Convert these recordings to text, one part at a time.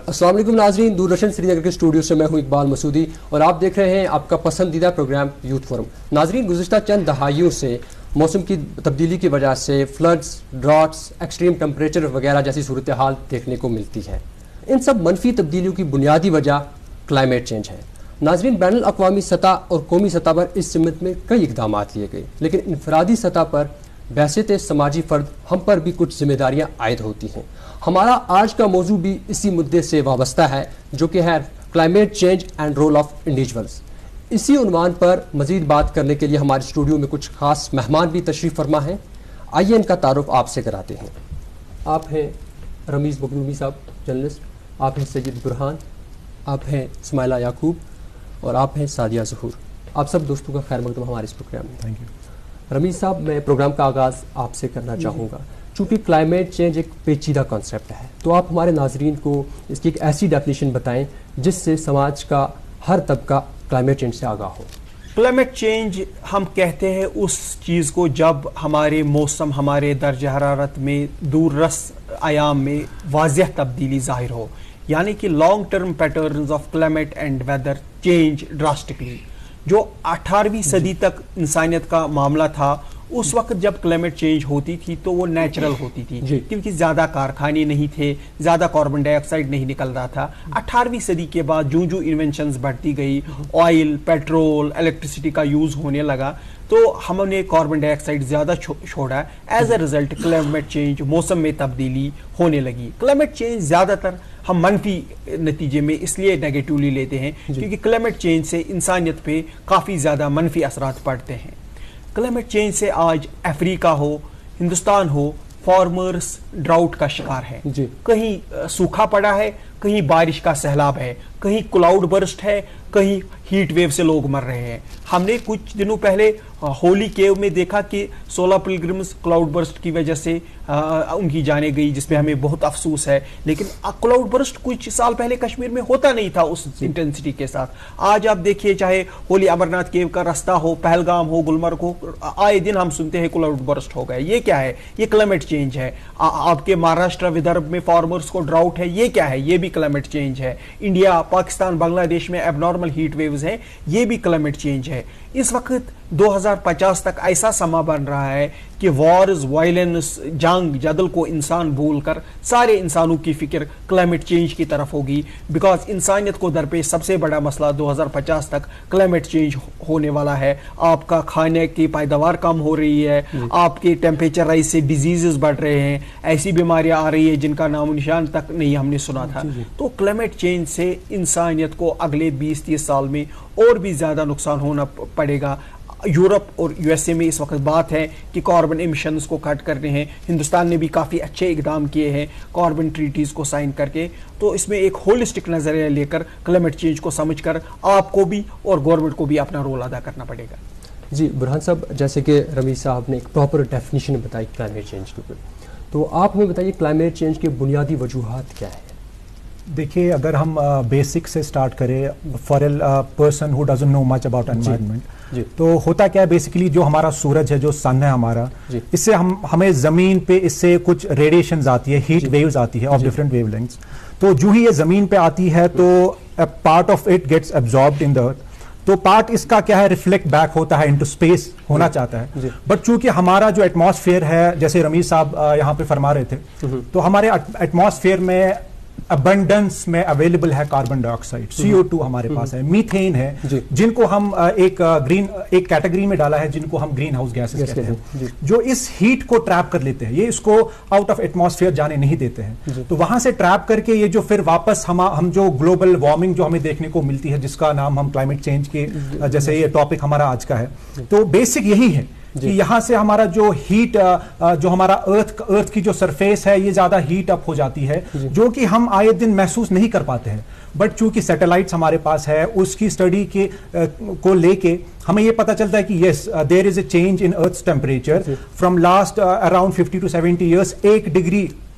السلام علیکم ناظرین، دوردرشن سری نگر کے اسٹوڈیو سے میں ہوں اقبال مسعودی اور آپ دیکھ رہے ہیں آپ کا پسندیدہ پروگرام یوتھ فورم۔ ناظرین، گزشتہ چند دہائیوں سے موسم کی تبدیلی کی وجہ سے فلڈز، ڈراٹس، ایکسٹریم ٹمپریچر وغیرہ جیسی صورتحال دیکھنے کو ملتی ہے۔ ان سب منفی تبدیلیوں کی بنیادی وجہ کلائمیٹ چینج ہے۔ ناظرین، بین الاقوامی سطح اور قومی سطح پر اس سمت میں کئی اقدامات لیے گئے، لیکن انفرادی سطح پر بحیثیت سماجی فرد ہم پر بھی کچھ ذمہ داریاں عائد ہوتی ہیں۔ ہمارا آج کا موضوع بھی اسی مدعے سے وابستہ ہے، جو کہ ہے climate change and role of individuals. اسی عنوان پر مزید بات کرنے کے لیے ہمارے اسٹوڈیو میں کچھ خاص مہمان بھی تشریف فرما ہیں۔ آئیے ان کا تعارف آپ سے کراتے ہیں۔ آپ ہیں رمیز مخدومی صاحب، جرنلسٹ، آپ ہیں سید برہان، آپ ہیں اسماعیلہ یعقوب اور آپ ہیں سعدیہ ظہور۔ آپ سب دوستوں کا خیر مقدم ہمارے اس پروگرام میں۔ Thank you. رمیز صاحب، میں پروگرام کا آغاز آپ سے کرنا چاہوں گا۔ چونکہ کلائمیٹ چینج ایک پیچیدہ کانسیپٹ ہے، تو آپ ہمارے ناظرین کو اس کی ایک ایسی ڈیفینیشن بتائیں جس سے سماج کا ہر طبقہ کلائمیٹ چینج سے آگاہ ہو۔ کلائمیٹ چینج ہم کہتے ہیں اس چیز کو جب ہمارے موسم، ہمارے درجہ حرارت میں دور رس ایام میں واضح تبدیلی ظاہر ہو، یعنی کہ long term patterns of climate and whether change drastically. جو 18ویں صدی تک انسانیت کا معاملہ تھا، اس وقت جب کلائمیٹ چینج ہوتی تھی تو وہ نیچرل ہوتی تھی، کیونکہ زیادہ کارخانے نہیں تھے، زیادہ کاربن ڈائی آکسائڈ نہیں نکل رہا تھا۔ 18ویں صدی کے بعد جو انوینشنز بڑھتی گئی، آئل، پیٹرول، الیکٹریسٹی کا یوز ہونے لگا، تو ہم نے کاربن ڈائی آکسائڈ زیادہ چھوڑا۔ As a result climate change, موسم میں تبدیلی ہونے لگی۔ کلائمیٹ چینج زیادہ تر ہم منفی نتیجے میں اس لیے نیگیٹولی لیتے ہیں کیونکہ کلائمیٹ چینج سے انسانیت پہ کافی زیادہ منفی اثرات پڑتے ہیں۔ کلائمیٹ چینج سے آج افریقہ ہو، ہندوستان ہو، فارمرز ڈراؤٹ کا شکار ہے۔ کہیں سوکھا پڑا ہے، کہیں بارش کا سیلاب ہے، کہیں کلاؤڈ برسٹ ہے، کہیں ہیٹ ویو سے لوگ مر رہے ہیں۔ ہم نے کچھ دنوں پہلے ہولی کیو میں دیکھا کہ 16 پلگرمز کلاؤڈ برسٹ کی وجہ سے ان کی جانیں گئی، جس پہ ہمیں بہت افسوس ہے۔ لیکن کلاؤڈ برسٹ کچھ سال پہلے کشمیر میں ہوتا نہیں تھا اس انٹینسٹی کے ساتھ۔ آج آپ دیکھیے، چاہے ہولی امرناتھ کیو کا رستہ ہو، پہلگام ہو، گلمرگ ہو، آئے دن ہم سنتے ہیں کلاؤڈ برسٹ ہو گئے۔ یہ کیا ہے؟ یہ کلائمیٹ چینج ہے۔ آپ کے مہاراشٹر ودربھ میں فارمرز کو ڈراؤٹ ہے، یہ کیا ہے؟ یہ بھی کلائمیٹ چینج ہے۔ انڈیا، پاکستان، بنگلہ دیش میں اب نارمل ہیٹ ویوز ہیں، یہ بھی کلائمیٹ چینج ہے۔ اس وقت 2050 تک ایسا سما بن رہا ہے کہ وارز، وائلنس، جنگ جدل کو انسان بھول کر سارے انسانوں کی فکر کلائمیٹ چینج کی طرف ہوگی، بیکاز انسانیت کو درپیش سب سے بڑا مسئلہ 2050 تک کلائمیٹ چینج ہونے والا ہے۔ آپ کا کھانے کی پیداوار کم ہو رہی ہے، آپ کے ٹیمپریچر رائز سے ڈیزیزز بڑھ رہے ہیں، ایسی بیماریاں آ رہی ہیں جن کا نام و نشان تک نہیں ہم نے سنا تھا۔ تو کلائمیٹ چینج سے انسانیت کو اگلے 20-30 سال میں اور بھی زیادہ نقصان ہونا پڑے گا۔ یورپ اور یو ایس اے میں اس وقت بات ہے کہ کاربن ایمیشنز کو کٹ کرنے ہیں۔ ہندوستان نے بھی کافی اچھے اقدام کیے ہیں کاربن ٹریٹیز کو سائن کر کے۔ تو اس میں ایک ہولسٹک نظریہ لے کر کلائمیٹ چینج کو سمجھ کر آپ کو بھی اور گورنمنٹ کو بھی اپنا رول ادا کرنا پڑے گا۔ جی برہان صاحب، جیسے کہ رمیز صاحب نے ایک پراپر ڈیفینیشن بتائی کلائمیٹ چینج کے اوپر، تو آپ ہمیں بتائیے کلائمیٹ چینج کے بنیادی وجوہات کیا ہیں؟ دیکھیے، اگر ہم بیسک سے سٹارٹ کریں، for a person who doesn't know much about environment, تو ہوتا کیا ہے بیسیکلی جو ہمارا سورج ہے، جو سن ہے ہمارا، اس سے ہمیں زمین پہ اس سے کچھ ریڈیشنز آتی ہے، ہیٹ ویوز آتی ہے آف ڈفرنٹ ویو لینگس۔ تو جو ہی یہ زمین پہ آتی ہے تو part of it gets absorbed in the earth, تو پارٹ اس کا کیا ہے، ریفلیکٹ بیک ہوتا ہے انٹو اسپیس ہونا چاہتا ہے۔ بٹ چونکہ ہمارا جو ایٹماسفیئر ہے، جیسے رمیز صاحب یہاں پہ فرما رہے تھے، تو ہمارے ایٹماسفیئر میں ابنڈنس میں اویلیبل ہے کاربن ڈائی آکسائڈ، CO2 ہمارے پاس ہے، میتھین ہے، جن کو ہم ایک کیٹیگری میں ڈالا ہے جن کو ہم گرین ہاؤس گیسز کہتے ہیں، جو اس ہیٹ کو ٹریپ کر لیتے ہیں، یہ اس کو آؤٹ آف ایٹماسفیئر جانے نہیں دیتے ہیں۔ تو وہاں سے ٹریپ کر کے یہ جو پھر واپس ہم جو گلوبل وارمنگ جو ہمیں دیکھنے کو ملتی ہے، جس کا نام ہم کلائمیٹ چینج کے، جیسے یہ ٹاپک ہمارا آج کا ہے، تو بیسک یہی ہے کہ یہاں سے ہمارا جو ہیٹ، جو ہمارا ارتھ کی جو سرفیس ہے، یہ زیادہ ہیٹ اپ ہو جاتی ہے، جو کہ ہم آئے دن محسوس نہیں کر پاتے ہیں۔ بٹ چونکہ سیٹلائٹس ہمارے پاس ہے، اس کی اسٹڈی کو لے کے ہمیں یہ پتا چلتا ہے کہ yes there is a change in earth's temperature from last around 50 to 70 years, 1 degree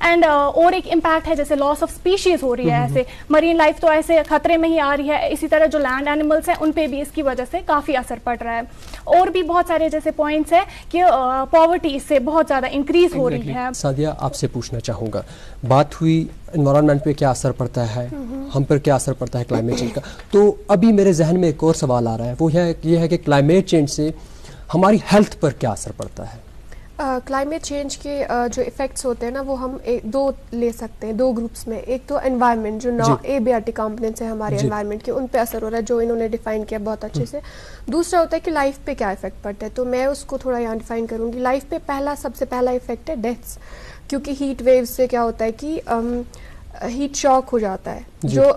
and اور ایک امپیکٹ ہے جیسے لاس آف اسپیشیز ہو رہی ہے, ایسے مرین لائف تو ایسے خطرے میں ہی آ رہی ہے, اسی طرح جو لینڈ اینیملس ہیں ان پہ بھی اس کی وجہ سے کافی اثر پڑ رہا ہے. اور بھی بہت سارے جیسے پوائنٹس ہیں کہ پاورٹی اس سے بہت زیادہ انکریز ہو رہی ہے. سعدیہ آپ سے پوچھنا چاہوں گا, بات ہوئی انوائرمنٹ پہ کیا اثر پڑتا ہے, ہم پر کیا اثر پڑتا ہے کلائمیٹ چینج کا, تو ابھی میرے ذہن میں ایک اور سوال آ رہا ہے, وہ یہ ہے کہ کلائمیٹ چینج سے ہماری ہیلتھ پر کیا اثر پڑتا ہے. کلائمیٹ چینج کے جو افیکٹس ہوتے ہیں نا وہ ہم دو لے سکتے ہیں, دو گروپس میں. ایک تو انوائرمنٹ جو ایبیاٹک کمپوننٹس ہیں ہمارے انوائرمنٹ کے, ان پہ اثر ہو رہا ہے جو انہوں نے ڈیفائن کیا بہت اچھے سے. دوسرا ہوتا ہے کہ لائف پہ کیا افیکٹ پڑتا ہے, تو میں اس کو تھوڑا یہاں ڈیفائن کروں گی. لائف پہ سب سے پہلا افیکٹ ہے ڈیتھس, کیونکہ ہیٹ ویوز سے کیا ہوتا ہے کہ ہیٹ شاک ہو جاتا ہے, جو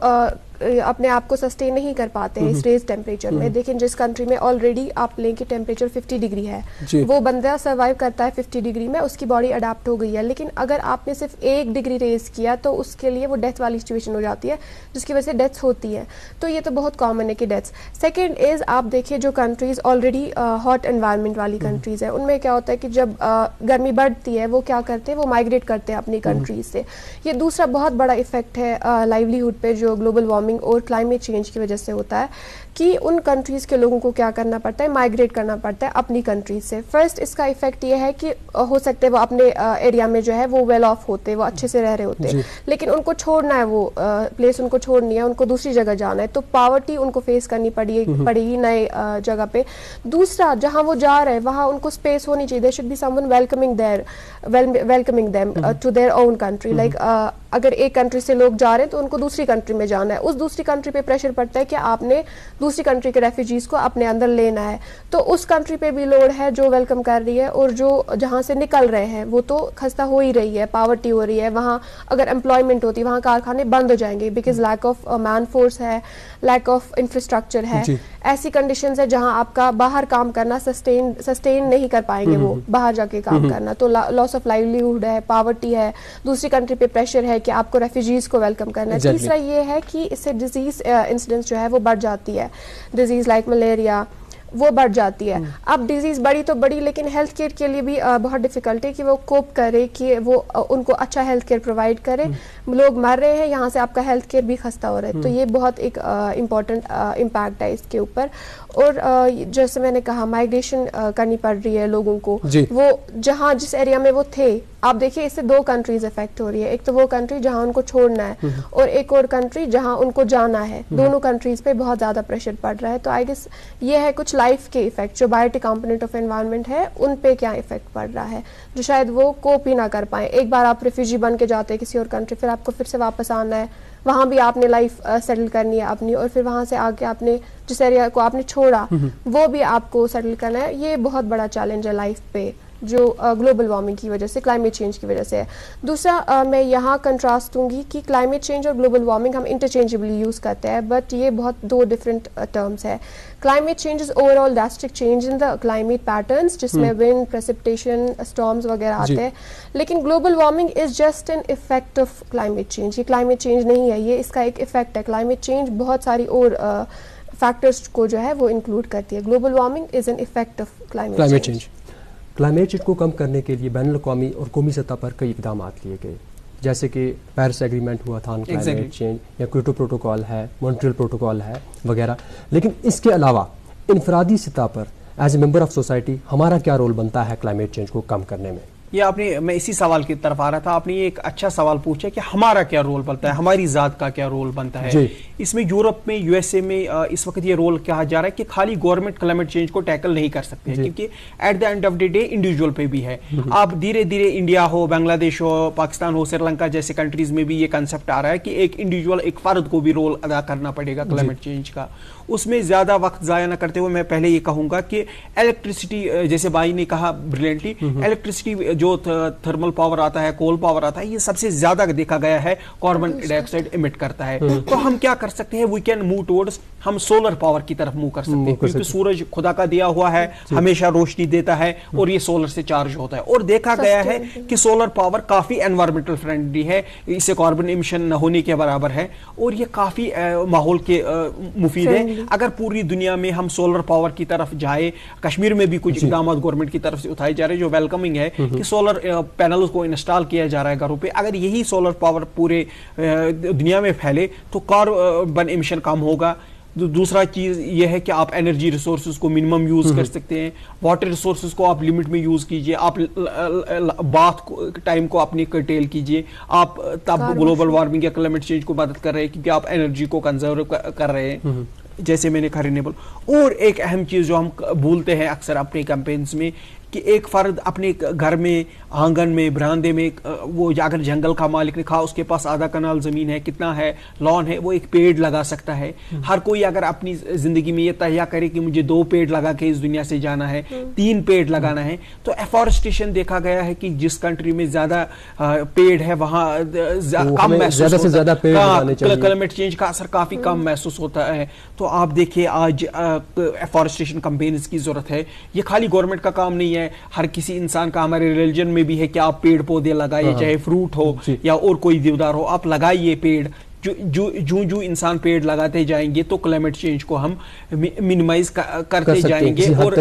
اپنے آپ کو سسٹین نہیں کر پاتے ہیں اس ریز ٹیمپریچر میں. دیکھیں جس کنٹری میں آلریڈی آپ لیں کہ ٹیمپریچر 50 ڈگری ہے, وہ بندہ سروائیو کرتا ہے 50 ڈگری میں, اس کی باڈی اڈاپٹ ہو گئی ہے. لیکن اگر آپ نے صرف 1 ڈگری ریز کیا تو اس کے لیے وہ ڈیتھ والی سچویشن ہو جاتی ہے, جس کی وجہ سے ڈیتھس ہوتی ہے. تو یہ تو بہت کامن ہے کہ ڈیتھس. سیکنڈ از آپ دیکھیں جو کنٹریز آلریڈی ہاٹ انوائرمنٹ والی کنٹریز ہیں, ان میں کیا ہوتا ہے کہ جب گرمی بڑھتی ہے وہ کیا کرتے ہیں, وہ مائگریٹ کرتے ہیں اپنی کنٹریز سے. یہ دوسرا بہت بڑا افیکٹ ہے لائیولیہڈ پہ جو گلوبل وارمنگ اور کلائمیٹ چینج کی وجہ سے ہوتا ہے, کہ ان کنٹریز کے لوگوں کو کیا کرنا پڑتا ہے, مائگریٹ کرنا پڑتا ہے اپنی کنٹریز سے. فرسٹ اس کا افیکٹ یہ ہے کہ ہو سکتا ہے وہ اپنے ایریا میں جو ہے وہ ویل آف ہوتے, وہ اچھے سے رہ رہے ہوتے, لیکن ان کو چھوڑنا ہے, وہ پلیس ان کو چھوڑنی ہے, ان کو دوسری جگہ جانا ہے, تو پاورٹی ان کو فیس کرنی پڑے گی نئے جگہ پہ. دوسرا جہاں وہ جا رہے ہیں وہاں ان کو اسپیس ہونی چاہیے, there should be someone welcoming them to their own country. Like اگر ایک کنٹری سے لوگ جا رہے ہیں تو ان کو دوسری کنٹری میں جانا ہے, اس دوسری کنٹری پہ پریشر پڑتا ہے کہ آپ نے دوسری کنٹری کے ریفیوجیز کو اپنے اندر لینا ہے, تو اس کنٹری پہ بھی لوڈ ہے جو ویلکم کر رہی ہے, اور جو جہاں سے نکل رہے ہیں وہ تو خستہ ہو ہی رہی ہے, پاورٹی ہو رہی ہے. وہاں اگر امپلائمنٹ ہوتی وہاں کارخانے بند ہو جائیں گے, because lack of man force ہے, لیک آف انفراسٹرکچر ہے. ایسی کنڈیشنز ہے جہاں آپ کا باہر کام کرنا سسٹین نہیں کر پائیں گے, وہ باہر جا کے کام کرنا, تو لاس آف لائیولیہڈ ہے, پاورٹی ہے, دوسری کنٹری پہ پریشر ہے کہ آپ کو ریفیوجیز کو ویلکم کرنا ہے. تیسرا یہ ہے کہ اس سے ڈیزیز انسیڈنس جو ہے وہ بڑھ جاتی ہے, ڈیزیز لائک ملیریا وہ بڑھ جاتی ہے. اب ڈیزیز بڑی تو بڑی, لیکن ہیلتھ کیئر کے لیے بھی بہت ڈیفیکلٹ ہے کہ وہ کوپ کرے, کہ وہ ان کو اچھا ہیلتھ کیئر پرووائڈ کرے. لوگ مر رہے ہیں, یہاں سے آپ کا ہیلتھ کیئر بھی خستہ ہو رہا ہے, تو یہ بہت ایک امپورٹنٹ امپیکٹ ہے اس کے اوپر. اور جیسے میں نے کہا مائگریشن کرنی پڑ رہی ہے لوگوں کو, وہ جہاں جس ایریا میں وہ تھے. آپ دیکھیں اس سے 2 کنٹریز افیکٹ ہو رہی ہے, ایک تو وہ کنٹری جہاں ان کو چھوڑنا ہے, اور ایک اور کنٹری جہاں ان کو جانا ہے. دونوں کنٹریز پہ بہت زیادہ پریشر پڑ رہا ہے. تو آئی گیس یہ ہے کچھ لائف کے افیکٹ, جو بایوٹک کمپوننٹ آف انوائرمنٹ ہے ان پہ کیا افیکٹ پڑ رہا ہے, جو شاید وہ کوپ ہی نہ کر پائیں. ایک بار آپ ریفیوجی بن کے جاتے ہیں کسی اور کنٹری, پھر آپ کو پھر سے واپس آنا ہے, وہاں بھی آپ نے لائف سیٹل کرنی ہے اپنی, اور پھر وہاں سے آ کے آپ نے جس ایریا کو آپ نے چھوڑا وہ بھی آپ کو سیٹل کرنا ہے. یہ بہت بڑا چیلنج ہے لائف پہ, جو گلوبل وارمنگ کی وجہ سے, کلائمیٹ چینج کی وجہ سے ہے. دوسرا میں یہاں کنٹراسٹ دوں گی کہ کلائمیٹ چینج اور گلوبل وارمنگ ہم انٹرچینجبلی یوز کرتے ہیں, بٹ یہ بہت 2 ڈفرینٹ ٹرمز ہے. Climate change is overall drastic change in the climate patterns, جس میں ونڈ, پریسپٹیشن, اسٹارمز وغیرہ آتے ہیں. لیکن global warming is just an effect of climate change. یہ کلائمیٹ چینج نہیں ہے, یہ اس کا ایک افیکٹ ہے. کلائمیٹ چینج بہت ساری اور فیکٹرز کو جو ہے وہ انکلوڈ کرتی ہے. Global warming is an effect of climate change. Climate change کو کم کرنے کے لیے بین الاقوامی اور قومی سطح پر کئی اقدامات لیے گئے, جیسے کہ پیرس ایگریمنٹ ہوا تھا کلائمیٹ چینج, یا کیوٹو پروٹوکول ہے, مونٹریل پروٹوکول ہے وغیرہ. لیکن اس کے علاوہ انفرادی سطح پر as a member of society ہمارا کیا رول بنتا ہے کلائمیٹ چینج کو کم کرنے میں؟ یہ آپ نے, میں اسی سوال کی طرف آ رہا تھا, آپ نے یہ ایک اچھا سوال پوچھا کہ ہمارا کیا رول بنتا ہے, ہماری ذات کا کیا رول بنتا ہے. اس میں یورپ میں, یو ایس اے میں اس وقت یہ رول کہا جا رہا ہے کہ خالی گورنمنٹ کلائمیٹ چینج کو ٹیکل نہیں کر سکتے, کیونکہ at the end of the day individual پہ بھی ہے. آپ دھیرے دھیرے انڈیا ہو, بنگلہ دیش ہو, پاکستان ہو, سری لنکا جیسے کنٹریز میں بھی یہ کنسیپٹ آ رہا ہے کہ ایک انڈیویجول, ایک فرد کو بھی رول ادا کرنا پڑے گا کلائمیٹ چینج کا. اس میں زیادہ وقت ضائع نہ کرتے ہوئے میں پہلے یہ کہوں گا کہ الیکٹریسٹی, جیسے بھائی نے کہا بریلینٹلی, الیکٹریسٹی جو تھرمل پاور آتا ہے, کول پاور آتا ہے, یہ سب سے زیادہ دیکھا گیا ہے کاربن ڈائی آکسائڈ ایمٹ کرتا ہے. تو ہم کیا کر سکتے ہیں, وی کین موو ٹورڈز ہم سولر پاور کی طرف منہ کر سکتے ہیں, کیونکہ سورج خدا کا دیا ہوا ہے, ہمیشہ روشنی دیتا ہے اور یہ سولر سے چارج ہوتا ہے. اور دیکھا گیا ہے کہ سولر پاور کافی انوائرمنٹل فرینڈلی ہے, اس سے کاربن ایمشن نہ ہونے کے برابر ہے اور یہ کافی ماحول کے مفید ہے. اگر پوری دنیا میں ہم سولر پاور کی طرف جائے, کشمیر میں بھی کچھ اقدامات گورنمنٹ کی طرف سے اٹھائے جا رہے ہیں جو ویلکمنگ ہے کہ سولر پینلز کو انسٹال کیا جا رہا ہے گھروں پہ. اگر یہی سولر پاور پورے دنیا میں پھیلے تو کاربن ایمشن کم ہوگا. دوسرا چیز یہ ہے کہ آپ انرجی ریسورسز کو منیمم یوز کر سکتے ہیں, واٹر ریسورسز کو آپ لمٹ میں یوز کیجئے, آپ باتھ ٹائم کو اپنی کرٹیل کیجئے, آپ تب گلوبل وارمنگ یا کلائمیٹ چینج کو مدد کر رہے ہیں کیونکہ آپ انرجی کو کنزرو کر رہے ہیں جیسے میں نے کہا رینیبل. اور ایک اہم چیز جو ہم بھولتے ہیں اکثر اپنے کیمپینز میں کہ ایک فرد اپنے گھر میں, آنگن میں, برآمدے میں, وہ اگر جنگل کا مالک نے کہا اس کے پاس آدھا کنال زمین ہے, کتنا ہے, لان ہے, وہ ایک پیڑ لگا سکتا ہے. ہر کوئی اگر اپنی زندگی میں یہ تہیا کرے کہ مجھے 2 پیڑ لگا کے اس دنیا سے جانا ہے, 3 پیڑ لگانا ہے, تو ایفورسٹیشن دیکھا گیا ہے کہ جس کنٹری میں زیادہ پیڑ ہے وہاں کم محسوس ہوتا ہے, کلائمیٹ چینج کا اثر کافی کم محسوس ہوتا ہے. تو آپ دیکھیے آج ایفورسٹیشن کمپینز کی ضرورت ہے. یہ خالی گورنمنٹ کا کام نہیں ہے, ہر کسی انسان کا, ہمارے ریلیجن میں بھی ہے کہ آپ پیڑ پودے لگائیے, چاہے فروٹ ہو یا اور کوئی دیودار ہو, آپ لگائیے پیڑ. جو انسان پیڑ لگاتے جائیں گے تو کلائمیٹ چینج کو ہم منیمائز کرتے جائیں گے. اور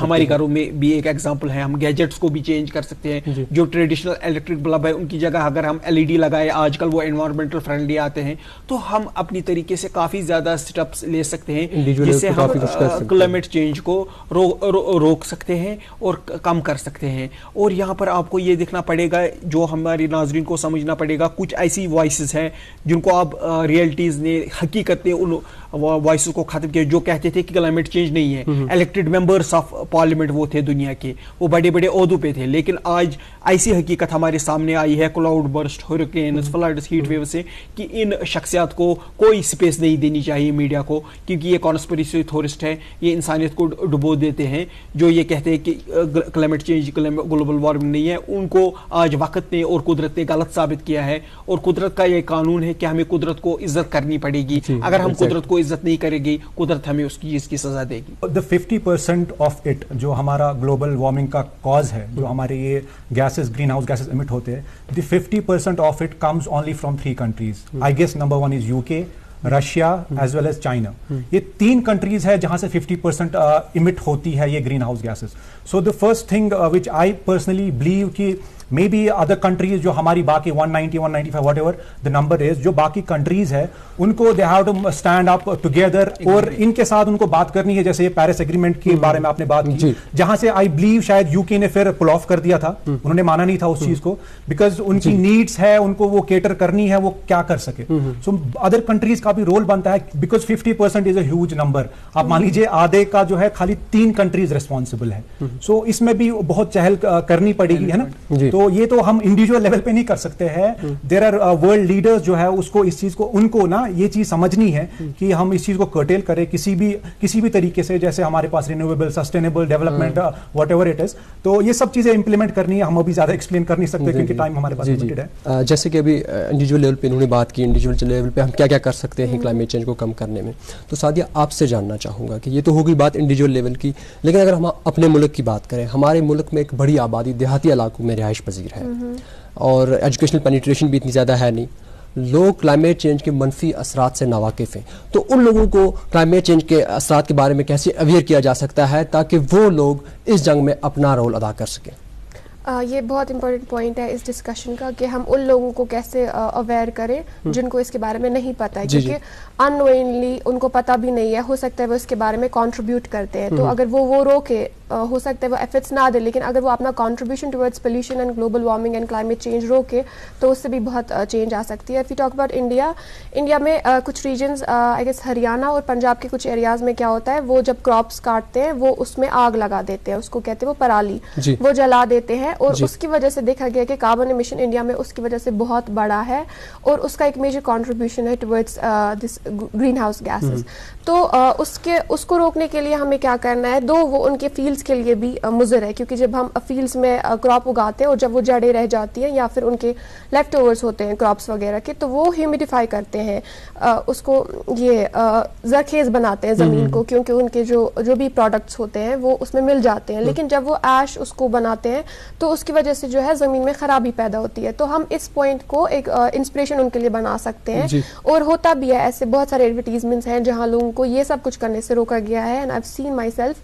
ہمارے گھروں میں بھی ایک ایگزامپل ہے, ہم گیجٹس کو بھی چینج کر سکتے ہیں. جو ٹریڈیشنل الیکٹرک بلب ہے ان کی جگہ اگر ہم LED لگائے, آج کل وہ انوائرمنٹل فرینڈلی آتے ہیں, تو ہم اپنی طریقے سے کافی زیادہ سٹیپس لے سکتے ہیں جس سے ہم کلائمیٹ چینج کو روک سکتے ہیں اور کم کر سکتے ہیں. اور یہاں پر آپ کو یہ دیکھنا پڑے گا, جو ہمارے ناظرین کو سمجھنا پڑے گا, کچھ ایسی وائسز ہیں جن کو آپ ریئلٹیز نے, حقیقت نے ان وائسز کو ختم کیا جو کہتے تھے کہ کلائمیٹ چینج نہیں ہے. الیکٹڈ ممبرس آف پارلیمنٹ وہ تھے دنیا کے, وہ بڑے بڑے عہدوں پہ تھے, لیکن آج ایسی حقیقت ہمارے سامنے آئی ہے cloudburst, hurricanes, floods, heat wave سے, کہ ان شخصیات کو کوئی سپیس نہیں دینی چاہیے میڈیا کو, کیونکہ یہ کانسپریسی تھورسٹ ہے, یہ انسانیت کو ڈبو دیتے ہیں. جو یہ کہتے ہیں کہ کلائمیٹ چینج, گلوبل وارمنگ نہیں ہے, ان کو آج وقت نے اور قدرت نے غلط ثابت کیا ہے. اور قدرت کا یہ قانون ہے کہ ہمیں قدرت کو عزت کرنی پڑے گی. اگر ہم قدرت کو عزت نہیں کرے گی, قدرت ہمیں اس کی سزا دے گی. The 50% of it جو ہمارا گلوبل وارمنگ کا کاز ہے, جو ہمارے یہ gases, green house gases emit ہوتے ہیں, the 50% of it comes only from 3 countries. I guess number 1 is UK, Russia as well as China. یہ 3 کنٹریز ہے جہاں سے 50% emit ہوتی ہے یہ green house gases. So the first thing which I personally believe کہ مے بی ادر کنٹریز جو ہماری باقی 190 195 whatever the number is, جو باقی کنٹریز ہے ان کو they have to stand up together, اور ان کے ساتھ ان کو بات کرنی ہے. جیسے یہ پیرس ایگریمنٹ کے بارے میں آپ نے بات کی, جہاں سے آئی بلیو شاید یو کے نے پھر پل آف کر دیا تھا, انہوں نے مانا نہیں تھا اس چیز کو, بیکاز ان کی نیڈس ہے, ان کو وہ کیٹر کرنی ہے, وہ کیا کر سکے. سو ادر کنٹریز کا بھی رول بنتا ہے, because 50% is a huge number. آپ مان لیجیے آدھے کا جو ہے خالی 3 کنٹریز ریسپانسبل ہے. سو اس میں بھی بہت چہل کرنی پڑے گی, ہے نا. تو یہ تو ہم انڈیویجول لیول پہ نہیں کر سکتے ہیں. دیر آر ورلڈ لیڈرز جو ہے اس کو اس چیز کو, ان کو نا یہ چیز سمجھنی ہے کہ ہم اس چیز کو کرٹیل کریں کسی بھی طریقے سے, جیسے ہمارے پاس renewable, sustainable development, whatever it is. تو یہ سب چیزیں امپلیمنٹ کرنی ہے. ہم ابھی زیادہ ایکسپلین کر نہیں سکتے کیونکہ ٹائم ہمارے پاس لمیٹڈ ہے. جیسے کہ ابھی انڈیویجول لیول پہ انہوں نے بات کی, انڈیویجول لیول پہ ہم کیا کیا کر سکتے ہیں کلائمیٹ چینج کو کم کرنے میں. تو سعدیہ آپ سے جاننا چاہوں گا کہ یہ تو ہوگی بات انڈیویجول لیول کی, لیکن اگر ہم اپنے ملک کی بات کریں, ہمارے ملک میں ایک بڑی آبادی دیہاتی علاقوں میں رہائش پذیر ہے اور ایجوکیشنل پینیٹریشن بھی اتنی زیادہ ہے نہیں. لوگ کلائمیٹ چینج کے منفی اثرات سے ناواقف ہیں, تو ان لوگوں کو کلائمیٹ چینج کے اثرات کے بارے میں کیسے اویئر کیا جا سکتا ہے تاکہ وہ لوگ اس جنگ میں اپنا رول ادا کر سکیں؟ یہ بہت امپورٹنٹ پوائنٹ ہے اس ڈسکشن کا کہ ہم ان لوگوں کو کیسے اویئر کریں جن کو اس کے بارے میں نہیں پتہ ہے, کیونکہ ان نوئنگلی ان کو پتہ بھی نہیں ہے. ہو سکتا ہے وہ اس کے بارے میں کنٹریبیوٹ کرتے ہیں, تو اگر وہ روکے, ہو سکتا ہے وہ ایفرٹس نہ دے, لیکن اگر وہ اپنا contribution towards pollution and global warming and climate change روکے تو اس سے بھی بہت چینج آ سکتی ہے. If you talk about India میں کچھ ریجنز, آئی گیس ہریانہ اور پنجاب کے کچھ ایریاز میں کیا ہوتا ہے, وہ جب کراپس کاٹتے ہیں وہ اس میں آگ لگا دیتے ہیں, اس کو کہتے ہیں وہ پرالی, وہ جلا دیتے ہیں, اور اس کی وجہ سے دیکھا گیا کہ کاربن ایمیشن انڈیا میں اس کی وجہ سے بہت بڑا ہے, اور اس کا ایک میجر کنٹریبیوشن ہے towards this green house gases. تو اس کو روکنے کے لیے ہمیں کیا کرنا ہے, وہ ان کے فیلڈ فیلڈس کے لیے بھی مضر ہے, کیونکہ جب ہم فیلڈس میں کراپ اگاتے ہیں اور جب وہ جڑیں رہ جاتی ہیں یا پھر ان کے لیفٹ اوورس ہوتے ہیں کراپس وغیرہ کے, تو وہ ہیومیڈیفائی کرتے ہیں, اس کو یہ زرخیز بناتے ہیں زمین کو, کیونکہ ان کے جو بھی پروڈکٹس ہوتے ہیں وہ اس میں مل جاتے ہیں. لیکن جب وہ ایش اس کو بناتے ہیں تو اس کی وجہ سے جو ہے زمین میں خرابی پیدا ہوتی ہے. تو ہم اس پوائنٹ کو ایک انسپریشن ان کے لیے بنا سکتے ہیں. اور ہوتا بھی ہے ایسے بہت سارے ایڈورٹیزمنٹس ہیں جہاں لوگوں کو یہ سب کچھ کرنے سے روکا گیا ہے, and I have seen my self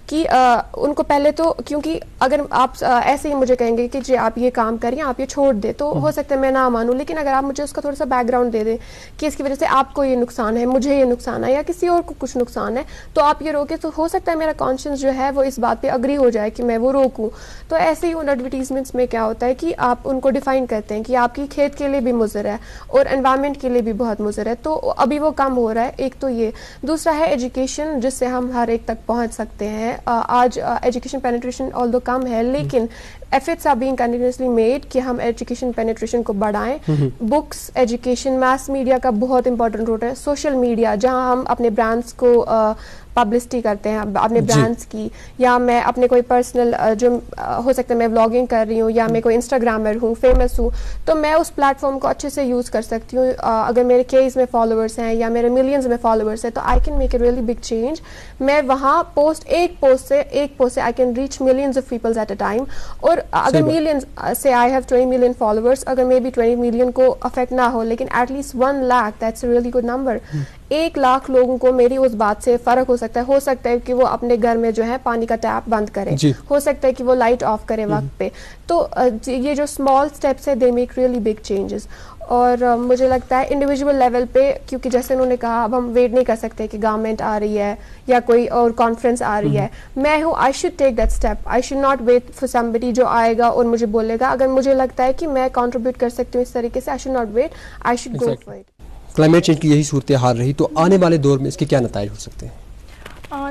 کہ ان کو پہلے تو, کیونکہ اگر آپ ایسے ہی مجھے کہیں گے کہ جی آپ یہ کام کریں, آپ یہ چھوڑ دیں, تو ہو سکتا ہے میں نہ مانوں, لیکن اگر آپ مجھے اس کا تھوڑا سا بیک گراؤنڈ دے دیں کہ اس کی وجہ سے آپ کو یہ نقصان ہے, مجھے یہ نقصان ہے, یا کسی اور کو کچھ نقصان ہے, تو آپ یہ روکیں, تو ہو سکتا ہے میرا کانشنس جو ہے وہ اس بات پہ اگری ہو جائے کہ میں وہ روکوں. تو ایسے ہی ان ایڈورٹیزمنٹس میں کیا ہوتا ہے کہ آپ ان کو ڈیفائن کرتے ہیں کہ آپ کی کھیت کے لیے بھی مضر ہے اور انوائرمنٹ کے لیے بھی بہت مضر ہے. تو ابھی وہ کم ہو رہا ہے. ایک تو یہ, دوسرا ہے ایجوکیشن, جس سے ہم ہر ایک تک پہنچ سکتے ہیں. آج ایجوکیشن پینیٹریشن آل دو کم ہے, لیکن efforts are being continuously made کہ ہم ایجوکیشن پینیٹریشن کو بڑھائیں. بکس, ایجوکیشن, میس میڈیا کا بہت امپورٹنٹ رول ہے. سوشل میڈیا, جہاں ہم اپنے برانڈس کو پبلسٹی کرتے ہیں اپنے برانڈس کی, یا میں اپنے کوئی پرسنل جو ہو سکتا ہے میں ولاگنگ کر رہی ہوں, یا میں کوئی انسٹاگرامر ہوں, فیمس ہوں, تو میں اس پلیٹ فارم کو اچھے سے یوز کر سکتی ہوں. اگر میرے کیز میں فالوورس ہیں یا میرے ملینز میں فالوورس ہیں, تو I can make a really big change. میں وہاں ایک پوسٹ سے I can reach millions of peoples at a time. اور اگر ملینز سے آئی ہیو 20 ملین فالوورس, اگر مے بی 20 ملین کو افیکٹ نہ ہو, لیکن at least 1 lakh, that's a really good number. 1 lakh لوگوں کو میری اس بات سے فرق ہو سکتا ہے. ہو سکتا ہے کہ وہ اپنے گھر میں جو ہے پانی کا ٹیپ بند کریں, ہو سکتا ہے کہ وہ لائٹ آف کریں وقت پہ. تو یہ جو اسمال اسٹیپس ہے they make really big changes. اور مجھے لگتا ہے انڈیویجول لیول پہ, کیونکہ جیسے انہوں نے کہا اب ہم ویٹ نہیں کر سکتے کہ گورنمنٹ آ رہی ہے یا کوئی اور کانفرنس آ رہی ہے. میں ہوں, I should take that step. I should not wait for somebody جو آئے گا اور مجھے بولے گا. اگر مجھے لگتا ہے کہ میں کنٹریبیوٹ کر سکتی ہوں اس طریقے سے, I should not wait, I should go for it. Climate change کی یہی صورتحال رہی تو آنے والے دور میں اس کے کیا نتائج ہو سکتے ہیں؟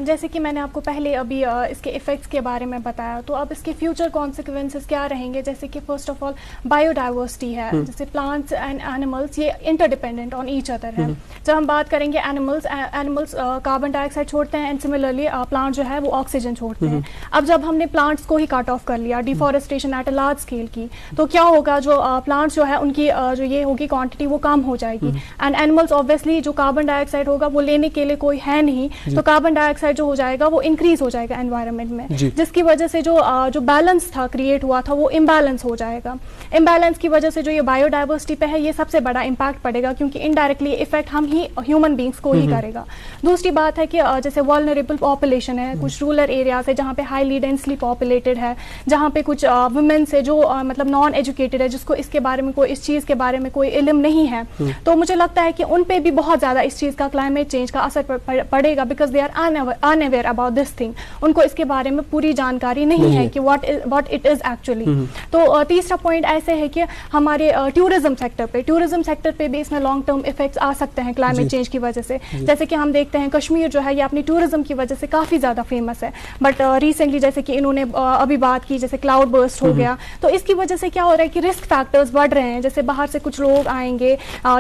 جیسے کہ میں نے آپ کو پہلے ابھی اس کے ایفیکٹس کے بارے میں بتایا, تو اب اس کے فیوچر کانسیکوینسز کیا رہیں گے. جیسے کہ first of all biodiversity ہے, جیسے پلانٹس اینڈ اینیملس یہ interdependent on each other ہے. جب ہم بات کریں گے اینیملس کاربن ڈائی آکسائڈ چھوڑتے ہیں, اینڈ سملرلی پلانٹ جو ہے وہ آکسیجن چھوڑتے ہیں. اب جب ہم نے پلانٹس کو ہی کٹ آف کر لیا, deforestation at a large scale کی, تو کیا ہوگا, جو پلانٹس جو ہے ان کی جو یہ ہوگی کوانٹٹی وہ کم ہو جائے گی. اینڈ اینیملس اوبویسلی جو کاربن ڈائی آکسائڈ ہوگا وہ لینے کے لیے کوئی ہے نہیں, تو کاربن ڈائی آکسائڈ جو ہو جائے گا وہ انکریز ہو جائے گا انوائرمنٹ میں, جس کی وجہ سے جو بیلنس تھا کریٹ ہوا تھا وہ امبیلنس ہو جائے گا. امبیلنس کی وجہ سے جو یہ بایو ڈائیورسٹی پہ ہے یہ سب سے بڑا امپیکٹ پڑے گا, کیونکہ انڈائریکٹلی افیکٹ ہم ہی ہیومن بینگس کو ہی کرے گا. دوسری بات ہے کہ جیسے والنریبل پاپولیشن ہے, کچھ رورل ایریاز ہے جہاں پہ ہائیلی ڈینسلی پاپولیٹڈ ہے, جہاں پہ کچھ ویمنس ہے جو مطلب نان ایجوکیٹڈ ہے, جس کو اس کے بارے میں کوئی اس چیز کے بارے میں کوئی علم نہیں ہے. تو مجھے لگتا ہے کہ ان پہ بھی بہت زیادہ اس چیز کا کلائمیٹ چینج کا اثر پڑے گا, because they are unaware about this thing. ان کو اس کے بارے میں پوری جانکاری نہیں ہے کہ واٹ اٹ از ایکچولی. تو تیسرا پوائنٹ ایسے ہے کہ ہمارے ٹورزم سیکٹر پہ بھی اس میں لانگ ٹرم افیکٹس آ سکتے ہیں کلائمیٹ چینج کی وجہ سے. جیسے کہ ہم دیکھتے ہیں کشمیر جو ہے یہ اپنی ٹورزم کی وجہ سے کافی زیادہ فیمس ہے, بٹ ریسنٹلی جیسے کہ انہوں نے ابھی بات کی جیسے کلاؤڈ برسٹ ہو گیا, تو اس کی وجہ سے کیا ہو رہا ہے کہ رسک فیکٹرز بڑھ رہے ہیں. جیسے باہر سے کچھ لوگ آئیں گے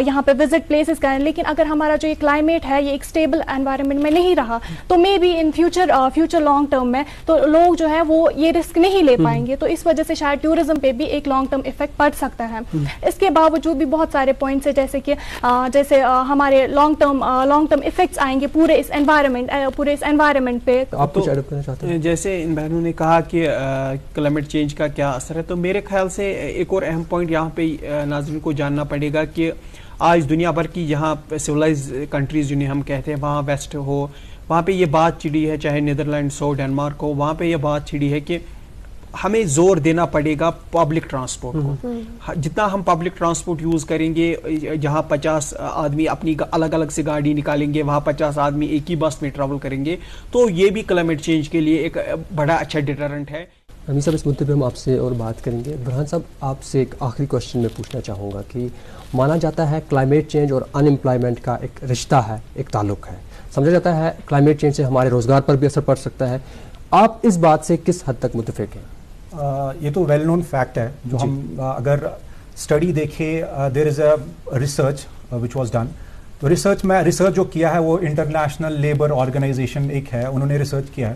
یہاں پہ وزٹ پلیسز کریں, لیکن اگر ہمارا جو یہ کلائمیٹ ہے یہ ایک اسٹیبل انوائرمنٹ میں نہیں رہا, تو maybe in future long term میں تو لوگ جو ہے وہ یہ رسک نہیں لے پائیں گے. تو اس وجہ سے شاید ٹورزم پہ بھی ایک لانگ ٹرم افیکٹ پڑ سکتا ہے. اس کے باوجود بھی بہت سارے پوائنٹس ہیں, جیسے ہمارے لانگ ٹرم افیکٹس آئیں گے پورے اس انوائرمنٹ پہ. آپ کچھ ایڈ کرنا چاہتے ہیں؟ جیسے ان بہنوں نے کہا کہ کلائمیٹ چینج کا کیا اثر ہے, تو میرے خیال سے ایک اور اہم پوائنٹ یہاں پہ ناظرین کو جاننا پڑے گا کہ آج دنیا بھر کی جہاں سویلائز کنٹریز جنہیں ہم کہتے ہیں, وہاں ویسٹ ہو, وہاں پہ یہ بات چڑھی ہے, چاہے نیدرلینڈس ہو, ڈنمارک ہو, وہاں پہ یہ بات چڑھی ہے کہ ہمیں زور دینا پڑے گا پبلک ٹرانسپورٹ کو. جتنا ہم پبلک ٹرانسپورٹ یوز کریں گے, جہاں 50 آدمی اپنی الگ الگ سے گاڑی نکالیں گے, وہاں 50 آدمی ایک ہی بس میں ٹریول کریں گے, تو یہ بھی کلائمیٹ چینج کے لیے ایک بڑا اچھا ڈیٹرنٹ ہے. رمی صاحب, اس مدعے پہ ہم آپ سے اور بات کریں گے. برہان صاحب, آپ سے ایک آخری کوشچن میں پوچھنا چاہوں گا کہ مانا جاتا ہے کلائمیٹ چینج اور ان امپلائمنٹ کا ایک رشتہ ہے, ایک تعلق ہے. سمجھا جاتا ہے کلائمیٹ چینج سے ہمارے روزگار پر بھی اثر پڑ سکتا ہے. آپ اس بات سے کس حد تک متفق ہیں؟ یہ تو ویل نون فیکٹ ہے, جو ہم اگر اسٹڈی دیکھیں, there is a research which was done. تو ریسرچ جو کیا ہے وہ انٹرنیشنل لیبر آرگنائزیشن ایک ہے, انہوں نے ریسرچ کیا ہے.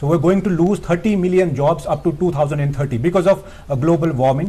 So we're going to lose 30 million jobs up to 2030 because of global warming